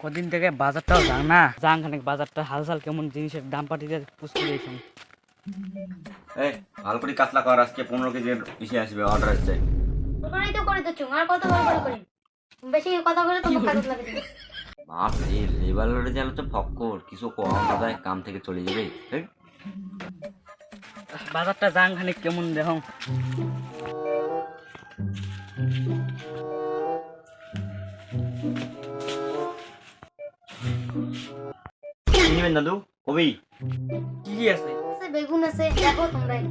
কদিন থেকে বাজারটাও যাং না, যাং খানিক বাজারটা হালচাল কেমন জিনিসের দাম পাঠিয়ে পুষতে দিয়েছি। এই ভালো করে কাতলা কর, আজকে 15 কেজি বেশি আসবে, অর্ডার আসছে। ওখানেই তো করে দিচ্ছ, আর কত বার করে করি? বেশি কথা বলে তো মুখ কাগজ লাগে তুমি। বাপ রে, লেবার লড়ে গেলে তো ফক্কর কিছু কম না যায়, কাম থেকে চলে যাবে। এই, বাজারটা যাং খানিক কেমন দেখো। কি নেবেন দাদু? কবি? কি আছে? আছে বেগুন আছে, দেখো তোমরাই।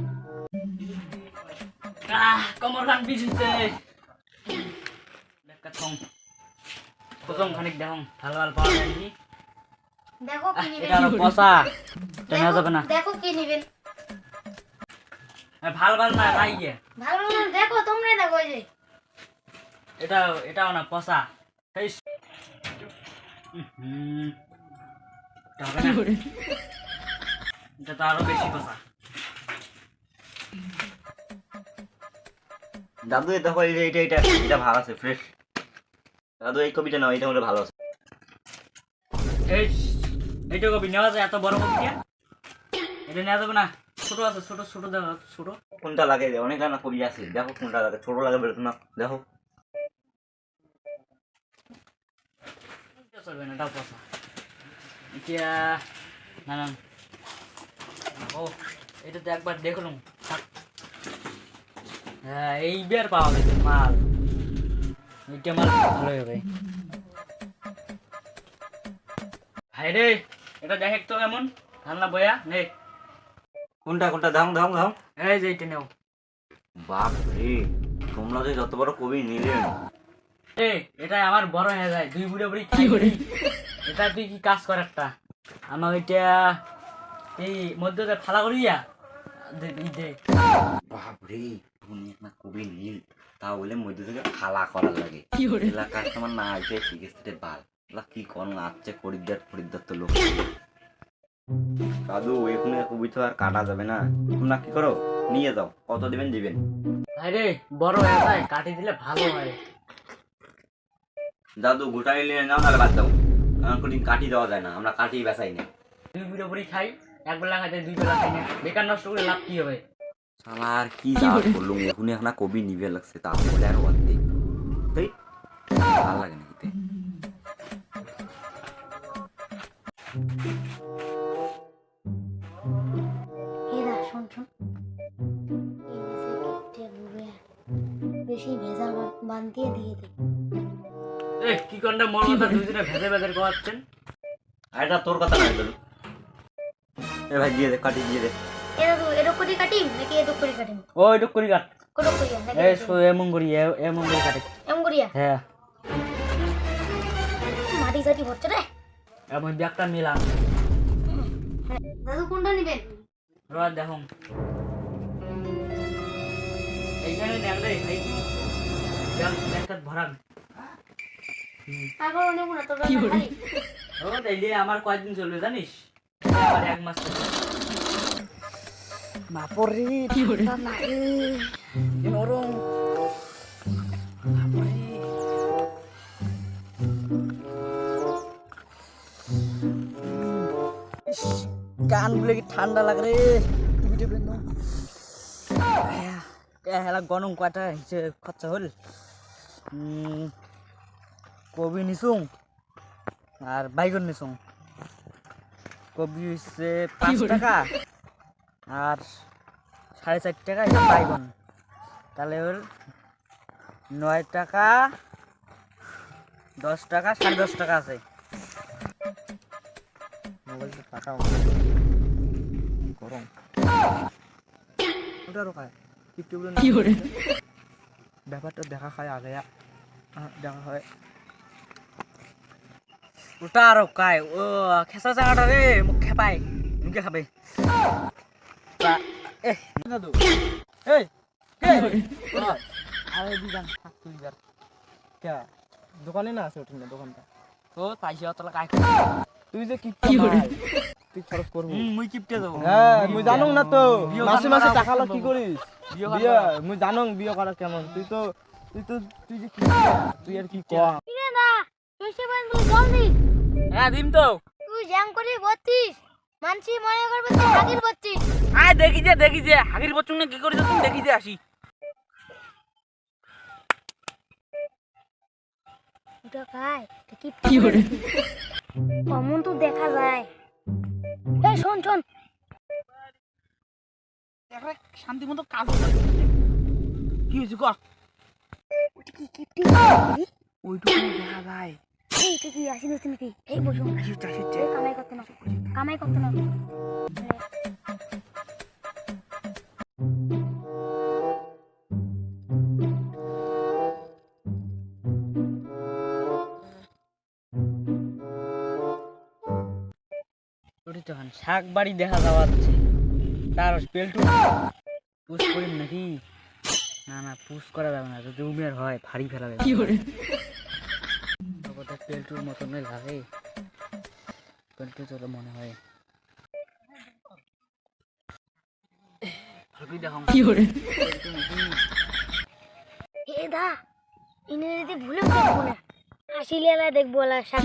কমর খান পিছিয়ে খানিক দেখো, ভাল ভাল পাওয়া যায় নাকি? দেখো কি এটা নিবেন, আরো পচা, এটা নেওয়া যাবে না। দেখো কি নিবেন। ভাল ভাল না নাই গিয়ে, ভালো না দেখো, তোমরাই দেখো। এই যে এটাও না পচা। এই এটা তো আরো বেশি পচা। দাদু এই দেখো, এটা এটা এটা ভালো আছে, ফ্রেশ। দাদু এই কবিটা নাও, এটা মনে হয় ভালো আছে। এইটা কবি নেওয়া যায়? এত বড় কবিটা এটা নেওয়া যাবে না। ছোট আছে, ছোট ছোট দেখো, ছোট। কোনটা লাগে? অনেক না কবি আছে, দেখো কোনটা লাগে। ছোট লাগে বেরোতো না, দেখো। চলবে না, এটাও পচা। এটা না না, ও এটা তো একবার দেখলাম। হ্যাঁ, এইবার পাওয়া গেছে মাল। এটা মাল ভালোই হবে। ভাই রে, এটা দেখে তো কেমন ঠান্ডা বয়া নে। কোনটা কোনটা? দাও দাও দাও। এই যে এটা নেও। বাপ রে, তোমরা যে যত বড় কবি নিলেন। এটা আমার বড় হয়ে যায়, দুই বুড়ে বুড়ি কি করে। এটা তুই কি কাজ কর একটা, আমার ওইটা এই মধ্যে ফালা করিয়া দে। বাপ রে, তুমি একটা কবি নীল, তা বলে মধ্যে থেকে ফালা করার লাগে। এলা কাস্টমার না আসে, ঠিক আছে বাল। এলা কি করুন, আসছে খরিদ্দার তো লোক। দাদু এখানে কবি তো আর কাটা যাবে না, তোমরা কি করো, নিয়ে যাও। কত দিবেন দিবেন। ভাই রে, বড় হয়ে যায়, কাটি দিলে ভালো হয়। দাদু গোটাই নিয়ে নাও, নাহলে বাদ দাও। আমার কোনদিন কাটি দেওয়া যায় না, আমরা কাটি বেচাই না। দুই বুড়ে বুড়ি খাই, এক বেলা খাইতে দুই বেলা খাই না, বেকার নষ্ট করে লাভ কি হবে? আর কি যা করলো, এখনই এখন কবি নিবে লাগছে, তারপরে আর অর্ধেক। তাই ভালো লাগে না খেতে। এরা শোন শোন, এই যে কেটে বুড়ে বেশি ভেজা বান্ধিয়ে দিয়ে দে। কি কন্ডা মন কথা দুইজনে ভেজে ভেজে কোয়াচ্ছেন। আর এটা তোর কথা নয় দাদু। এ ভাই দিয়ে দে, কাটি দিয়ে দে। এরা তো এরক করে কাটিম নাকি এরক করে কাটিম? ও এটুক করি কাট, কোরক করিয়া নাকি এমন করি এমন করে কাটে। এমন করিয়া? হ্যাঁ, মাটি সাটি হচ্ছে রে। এমন ব্যাগটা মিলাম। দাদু কোনটা নিবেন? রোয়া দেখো, এইখানে নেন রে, এই ব্যাগটা ভরান। তারপর নেব না, তোর খালি ও তাইলে আমার কয়দিন চলবে জানিস? আমার 1 মাস চলবে। বাপরে কি করে না এ নরম। বাপরে কান গুলো কি ঠান্ডা লাগে রে। হেলা গরম কয়টা হিসেবে খরচা হল। কবি নিছুং আর বাইগন নিছুং। কবি হচ্ছে 5 টাকা আর 4.5 টাকা বাইগন, তাহলে ওর 9 টাকা 10 টাকা 10.5 টাকা আছে। মোবাইলটা টাকা গরম ওটারও খায় কি করে ব্যাপারটা দেখা খায় আগে দেখা হয় ওটা আরো খায়। ও খেসা জায়গাটা রে, মুখ খেপায়, মুখে খাবে। দাদু এই আরে দিদান থাক তুই যার কে দোকানে না আছে, ওঠেন না দোকানটা তো তাইছে অতলা কাই তুই যে কি তুই খরচ করবি। মুই কিপটে দেব। হ্যাঁ মুই জানো না তো, মাসে মাসে টাকা লা কি করিস বিয়া? মুই জানো বিয়া করা কেমন। তুই তো তুই যে কি তুই আর কি ক কিরে দা তুই সে বান বলে জলদি হ্যাঁ দিম তো তুই জ্যাং করে বলছিস মানসি মনে করবে তুই হাগির বলছিস আয় দেখি যে হাগির বচ্চন না কি করিস তুমি দেখি যে আসি ওটা খায় কি করে কমন তো দেখা যায় এই শোন শোন একটা শান্তি মতো কাজ করে কি হয়েছে ক ওটা কি কিপটি ওইটুকু দেখা যায় এইটা কি আসিস নতুন কি এই বসো কি চাষি এই কামাই করতে না ওটি তখন শাক বাড়ি দেখা যাওয়াচ্ছে তার পেলটু পুষ করিম নাকি না পুষ করা যাবে না যদি উমের হয় ভারী ফেলা যাবে পেলটুর মতনই লাগে পেলটু চলো মনে হয় এ দা ইনে যদি ভুলে দেখবো না আসিলে এলা দেখবো এলা শাক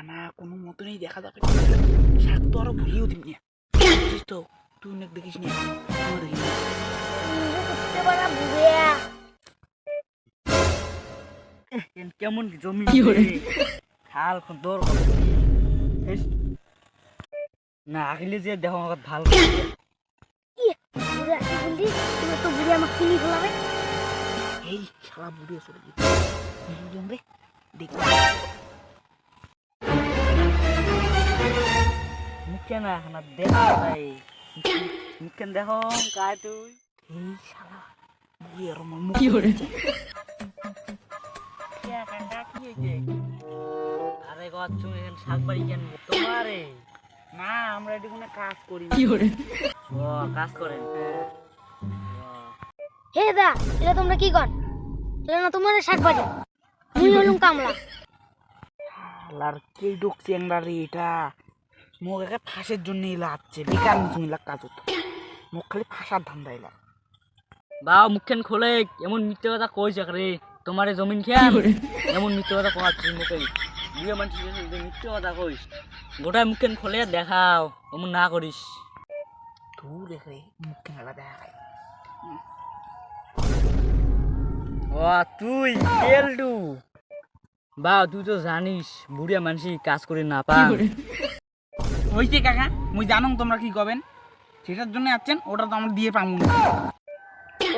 না কোনো মতনই দেখা যাবে শাক তো আরো ভুলিও দিবি না বুঝছিস তো তুই অনেক দেখিস না দেখিস করতে পারা বুড়িয়া কেমন জমি খাল দৌড় না আগলে যে দেখো আমার ভাল বুড়িয়া কি বললি তুমি তো বুড়িয়া আমাকে চিনি ফেলাবে এই শালা বুড়ে চলে গেছে রে দেখি মুখে না এখন দেখা যায় মুখে দেখো কায় তুই এই শালা বুড়ি আর আমার মুখ কি করে আরে গছ তুমি এখানে শাক বাড়ি কেন তোমারে না আমরা এটি কোনো কাজ করি কি করে ও কাজ করেন হে দা এটা তোমরা কি কর এটা না তোমার শাক বাজে মুই হলুম কামলা আর কে ঢুকছে রে এটা মুখ একে ফাঁসের জন্য লাগছে বেকার তুমি কাজ হতো মুখ খালি ফাঁসার ধান্দা এলা বাবা মুখখান খোলে এমন মিথ্যে কথা কইছ রে তোমারে জমিন খেয়া এমন মিথ্যে কথা কোয়াচ্ছিস মুখে বিয়ে মানুষ মিথ্যে কথা কইস গোটায় মুখখান খোলে দেখাও এমন না করিস তুই দেখে মুখখান এলা দেখাই ও তুই কেলটু বা তুই তো জানিস বুড়িয়া মানুষই কাজ করে না পা হইছে কাকা মুই জানুম তোমরা কি করবেন সেটার জন্য আছেন ওটা তো আমরা দিয়ে পামু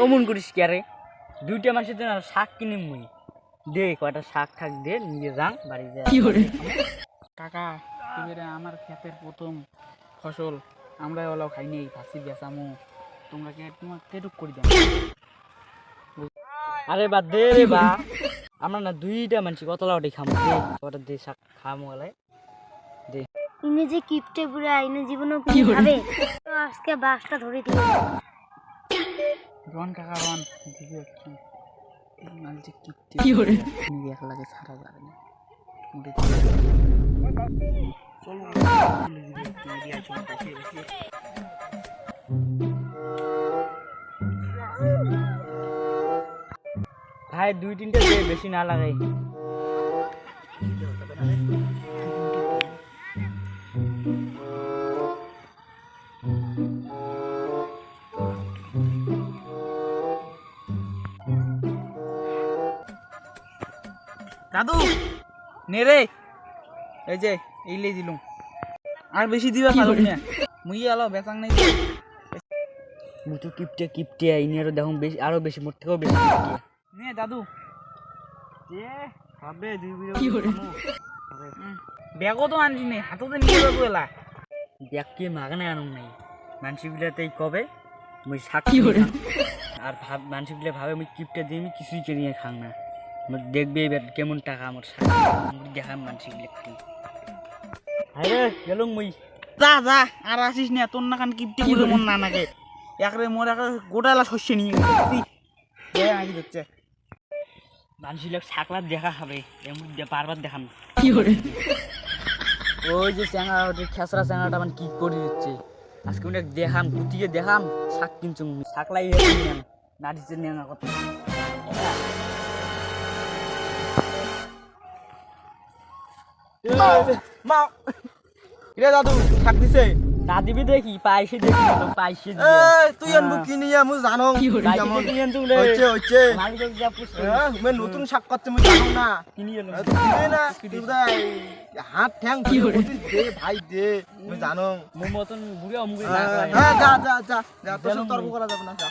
অমন করিস কে রে দুইটা মানুষের জন্য শাক কিনি মুই দে কয়টা শাক ঠাক দে নিয়ে যান বাড়ি যা কাকা এবারে আমার ক্ষেতের প্রথম ফসল আমরা ওলাও খাই নেই ভাসি বেচামু তোমরা কে তোমার কেটুক করে দাও আরে বা দে রে বা আমরা না দুইটা মানুষ কত লাউটি খামু দে ওটা দে শাক খামু গলায় দে ইনে যে কিপটে বুড়া ইনে জীবনে কি খাবে তো আজকে বাসটা ধরে দিয়ে রন কাকা রন দিকে একটু মাল যে কিপটে কি করে নি এক লাগে ছাড়া যাবে না মুড়ি চলো দিয়া চল বসে ভাই দুই তিনটা দে বেশি না লাগাই দাদু নে রে এই যে এইলে দিলুম আর বেশি দিবা পারুম না মুই আলো বেচাং নাই মুই তো কিপটে কিপটে ইনিয়ারও দেখুন বেশি আরো বেশি মোর থেকেও বেশি কিপটে নে দাদু যে হবে দুই বিরো কি করে ব্যাগও তো আনছি নে হাততে নিয়ে যাবো এলা ব্যাগ কি মাগনা আনুম নাই মানসিকগুলাতেই কবে মুই শাক কি করে আর ভাব মানসিকগুলা ভাবে মুই কিপটে দিয়ে আমি কিছুই কিনে খাং না দেখবে এবার কেমন টাকা আমার শাক দেখাম মানসিকগুলা খালি আরে গেলুম মুই যা যা আর আসিস না তোর না কান কিপটে বলে মন না নাকে একরে মোর এক গোটালা শস্য নিয়ে গেছি নাকি দেখছে মানুষগুলো শাকলা দেখা খাবে এমন বারবার দেখান কি করে ওই যে চ্যাঙা ওই খেসরা চ্যাঙাটা মানে কি করে দিচ্ছে আজকে অনেক দেখাম গুটিয়ে দেখাম শাক কিনছুম শাকলাই না দিচ্ছে নেঙা কথা মা রে দাদু শাক দিছে না দিবি দেখি পাইছে দেখি পাইছে তুই আনবো কি নিয়ে আমি জানো কেমন হচ্ছে হচ্ছে मैं নতুন শাক করতে আমি জানো না কিনি এলো কিনে না তুই হাত ঠ্যাং দে ভাই দে আমি জানো মোর মতন বুড়ি অমুকে হ্যাঁ যা যা যা যা তোর সাথে তর্ক করা যাবে না যা